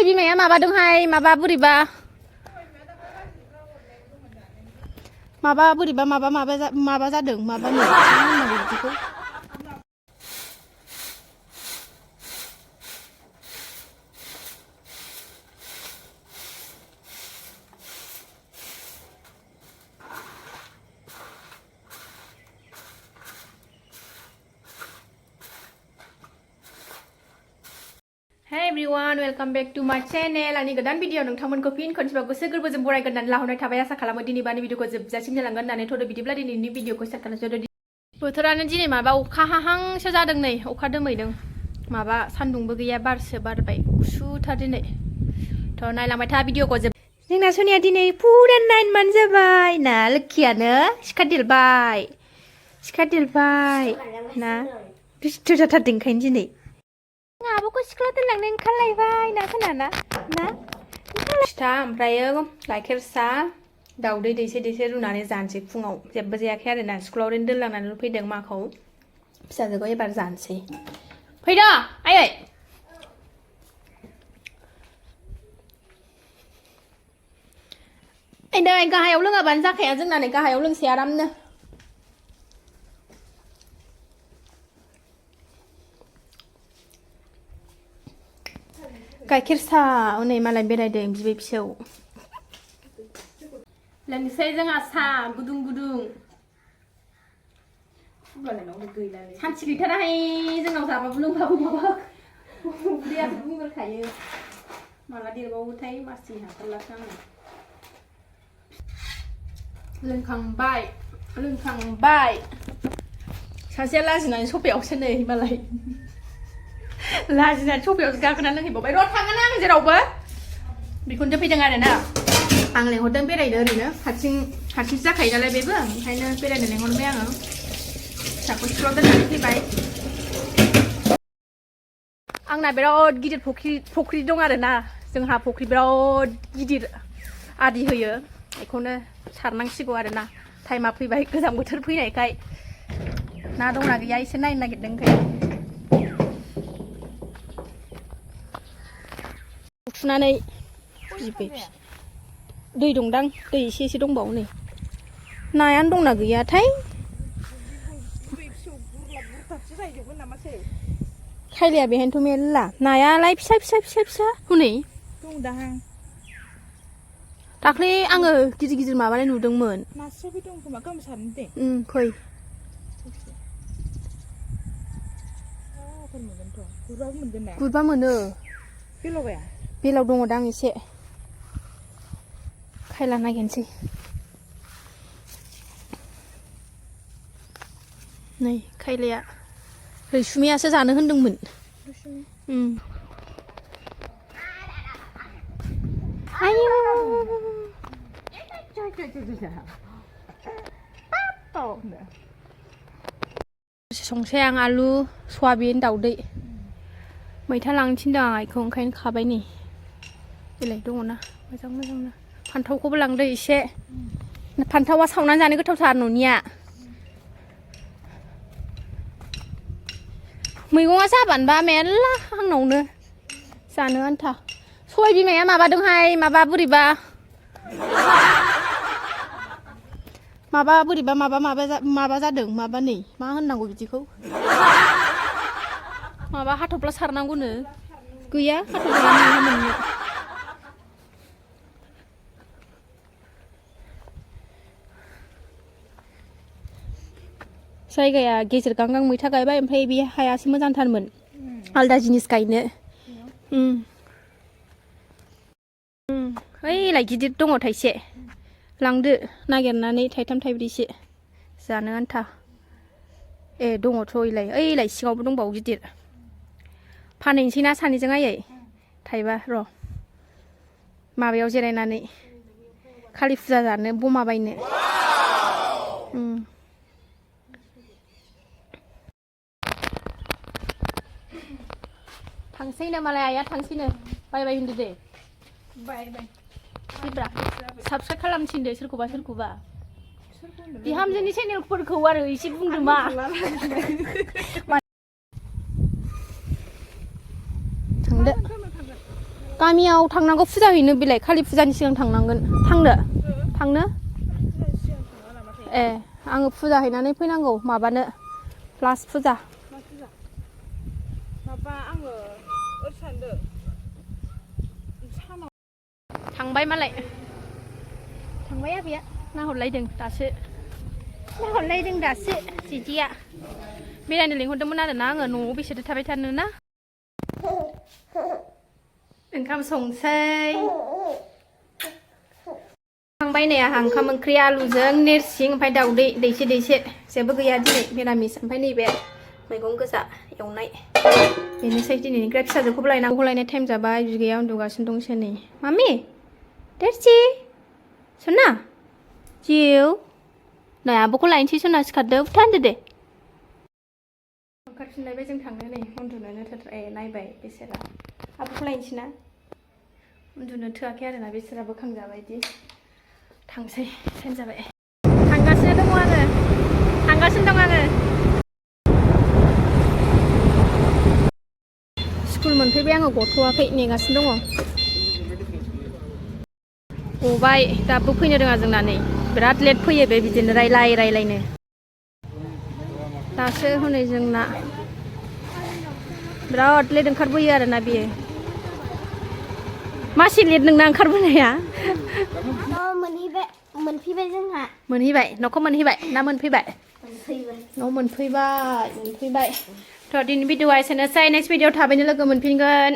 बिमाया माबादोंहाय माबा बोरैबा माबा जादों माबा मा होननांगौ बिदिखौ Hey everyone, welcome back to my channel. आंनि गोदान भिडिअ नोंथांमोनखौ फिन खनसेबाव गोसो गोरबोजों बरायगोरनानै लाहरनाय थाबाय आसा खालामो दिनै बानि भिडिअखौ जोबजासिम जालांगोन होननानै थ'दो बिदिब्ला दिनैनि भिडिअखौ स्टार्ट खालामसै। बोथोरानो दिनै माबा अखा हाहांसो जादों नै अखा दोमैदों माबा सान्दुंबो गैया बारसो बारबाय गुसुथार दिनै थ' नायलांबाय था भिडिअखौ जोंना सोनिया दिनै फुरा 9 month जाबाय ना लोखियानो सिखा देरबाय ना दुस्थु जाथारदों ओंखायनो दिनै आब'खौ स्कुलाव दोनलांनो ओंखारलायबाय ना खोनाना ना फिथा ओमफ्रायो गाइखेर साहा दाउदै दैसे रुनानै जानोसै फुङाव जेबो जायाखै आरोना स्कुलाव ओरैनो दोनलांनानै फैदों माखौ फिसाजोखौ एबार जानोसै फैदो आयै नै गाहायाव लोङाबानो जाखाया जोंना नै गाहायाव लोंसै आरामनो गाइखेर साहा हनै मालाय बेरायदों बिबै फिसौ लोंसै जोंहा साहा गुदुं सानसे गैथाराहाय जोंनाव जाबाबो लोंबाबो माबा उदैयासो बुंगोरखायो माला देरबावोथाय मासि हाथारलासो आङो लोंखांबाय सासेया लाजिनानै सफायावसो नै मालाय लाजिनानै सफायावसो गाखोना लोंहैबावबाय र' थाङाना आं जेरावबो बेखौनो फैदों आरोना आं लेंहरदों बेरायनो ओरैनो हारसिंसो जाखायो नालाय बेबो ओंखायनो बेरायनो लेंहरबाय आङो फिसाखौ स्कुलाव दोननानै फैबाय आंना बिराद गिदिर फख्रि दं आरोना जोंहा फख्रि बिराद गिदिर आदि होयो बेखौनो सारनांसिगौ आरोना टाइमा फैबाय गोजां बोथोर फैनायखाय ना दंना गैया एसे नायनो नागिरदों ओंखायनो थुनानै दै दंदां दै एसे दंबावो नै नायानो दंना गैयाथाय खायलाया बेहायनोथ' मेरला नायालाय फिसा हनै दंदाहां दाख्लै आङो गिदिर माबानाय नुदोंमोन नास्रायबो दं खोमा गाबोन सारनो दे फै गुरबा मोनो बेलाव दङ दां एसे खायला नागिरनोसै नै खायलाया रैसुमियासो जानो होनदोंमोन संसै आं आलु सयाबिन दाउदै मैथा लांनो थिनदों आं आइखौ ओंखायनो खाबाय नै बेलाय दङना मोजांनो फान्थावखौबो लांदो एसे फान्थावा सावनानै जानो गोथावथार न'निया मैगङा जाबानोबा मेरला आंनावनो जानो आन्था सबाय बिमाया माबादोंहाय बोरैबा जादों माबा नै मा होननांगौ बिदिखौ माबा हाथफ्ला सारनांगौनो गैया हाथफ्ला मोननो जायगाया गेजेर गांगां मैथा गायबाय ओमफ्राय बे हायासो मोजांथारमोन आलदा जिनिस गायनो ओइलाय गिदिर दङ थाइसे लांदो नागिरनानै थाइथाम थाइब्रैसो जानो आन्था दङथ' ओइलाय सिङावबो दंबावो गिदिर फानहैनोसै ना सानैजों आयै थाइबा र' माबायाव जिरायनानै कालि फुजा जानो बमा बायनो थांसैनो मालाय आइया थांसैनो बाय होनदो दे बाय साबस्क्राइब खालामथिनदो सोरखौबा बिहामजोनि चेनेलफोरखौ आरो एसे बुंदो मा थांदो गामियाव थांनांगौ फुजा हैनो बेलाय खालि फुजानि सिगां थांनांगोन थांनो ए आङो फुजा हैनानै फैनांगौ माबानो प्लास फुजा माबा आङो सानदों सानाव थांबाय मालाय थांबाय आबैया नाहरलायदों दासो जिजिया बेरायनो लिंहरदोंमोन आरोना आङो न'आव बेसेथो थाबाय थानो ना ओंखाम संसै थांबाय नै आंहा ओंखाम ओंख्रि आलुजों नेरसिं ओमफ्राय दाउदै दैसे जेबो गैया दिनै मिरामिस ओमफ्राय नैबे मैगं गोजा एवनाय बेनोसै दिनैनिफ्राय फिसाजोखौबो लायनांगौ टाइम जाबाय बिगैया उन्दुगासिनो दंसै नै मामि देरसि सना जिउ नै आब'खौ लायनोसै सना सिखारदो उथा होनदो दे ओंखारफिनलायबाय जों थांनो नै उन्दुनोनो नायबाय बेसेरा आब'खौ लायनोसै ना उन्दुनो थोआखै आरोना बेसेरा बोखांजाबाय बिदि थांसै टाइम जाबाय थांगासिनो दं आङो स्कुल मोनफैबाय आङो गथ'वाखै नेगासिनो दङ गबाय दाबो फैनो रोङा जोंना नै बिराद लेट फैयो बे बिदिनो रायलायनो दासो हनै जोंना बिराद लेट ओंखारबोयो आरोना बियो मासि लेट नोंना ओंखारबोनाया मोनफैबाय जोंहा न'खौ मोनहैबाय ना मोनफैबाय न' मोनफैबाय थ' दिनै भिडिअ'आ एसेनोसै नेक्स्ट भिडिअ' थाबैनो लोगो मोनफिनगोन